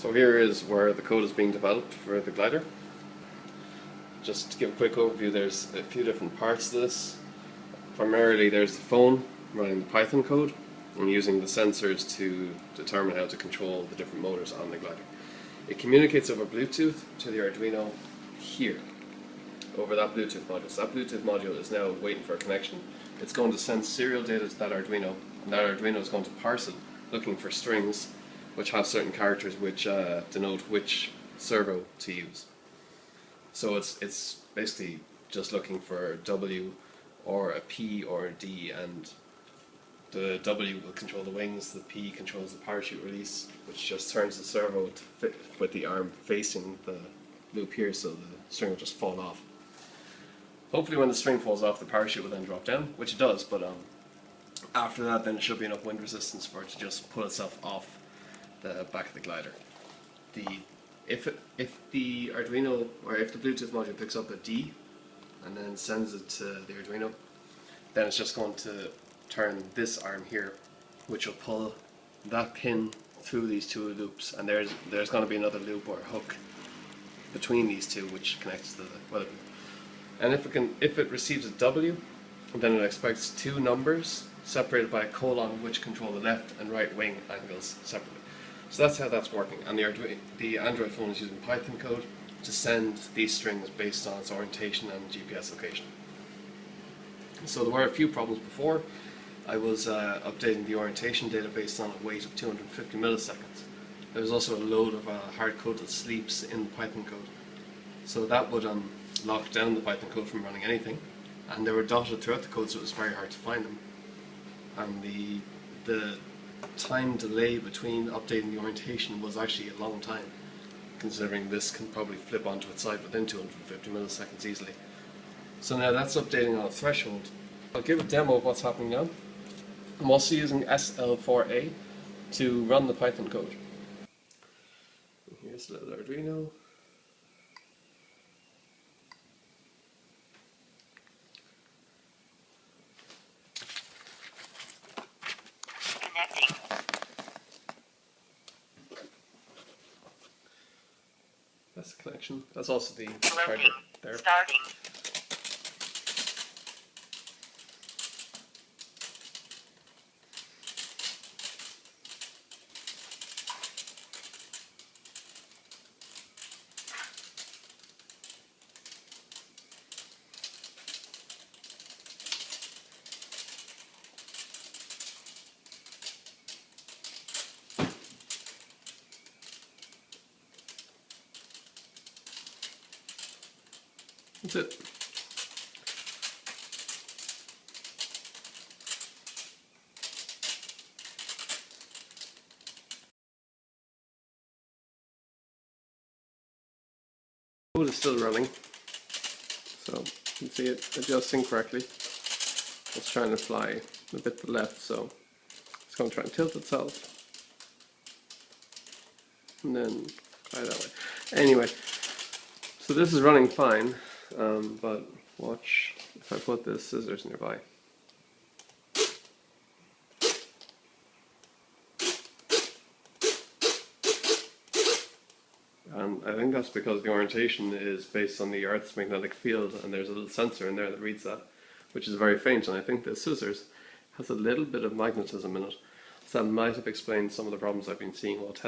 So here is where the code is being developed for the glider. Just to give a quick overview, there's a few different parts to this. Primarily there's the phone running the Python code and using the sensors to determine how to control the different motors on the glider. It communicates over Bluetooth to the Arduino here, over that Bluetooth module. So that Bluetooth module is now waiting for a connection. It's going to send serial data to that Arduino, and that Arduino is going to parse it, looking for strings which have certain characters which denote which servo to use. So it's basically just looking for a W or a P or a D, and the W will control the wings, the P controls the parachute release, which just turns the servo to fit with the arm facing the loop here, so the string will just fall off. Hopefully when the string falls off, the parachute will then drop down, which it does, but after that then it should be enough wind resistance for it to just pull itself off the back of the glider. If the Arduino, or if the Bluetooth module picks up a D and then sends it to the Arduino, then it's just going to turn this arm here, which will pull that pin through these two loops, and there's going to be another loop or hook between these two which connects to the weather balloon. And if it receives a W, then it expects two numbers separated by a colon which control the left and right wing angles separately. So that's how that's working, and the Android phone is using Python code to send these strings based on its orientation and GPS location. So there were a few problems before. I was updating the orientation data based on a wait of 250 milliseconds. There was also a load of hard-coded sleeps in the Python code. So that would lock down the Python code from running anything, and they were dotted throughout the code, so it was very hard to find them. And the time delay between updating the orientation was actually a long time, considering this can probably flip onto its side within 250 milliseconds easily. So now that's updating on a threshold. I'll give a demo of what's happening now. I'm also using SL4A to run the Python code. Here's a little Arduino. Connecting. That's the connection. That's also the charger Loading. there. Starting. That's it. Code is still running, so you can see it adjusting correctly. It's trying to fly a bit to the left, so it's going to try and tilt itself and then fly that way. Anyway, so this is running fine, but watch if I put this scissors nearby. And I think that's because the orientation is based on the Earth's magnetic field, and there's a little sensor in there that reads that, which is very faint, and I think the scissors has a little bit of magnetism in it. So that might have explained some of the problems I've been seeing while testing.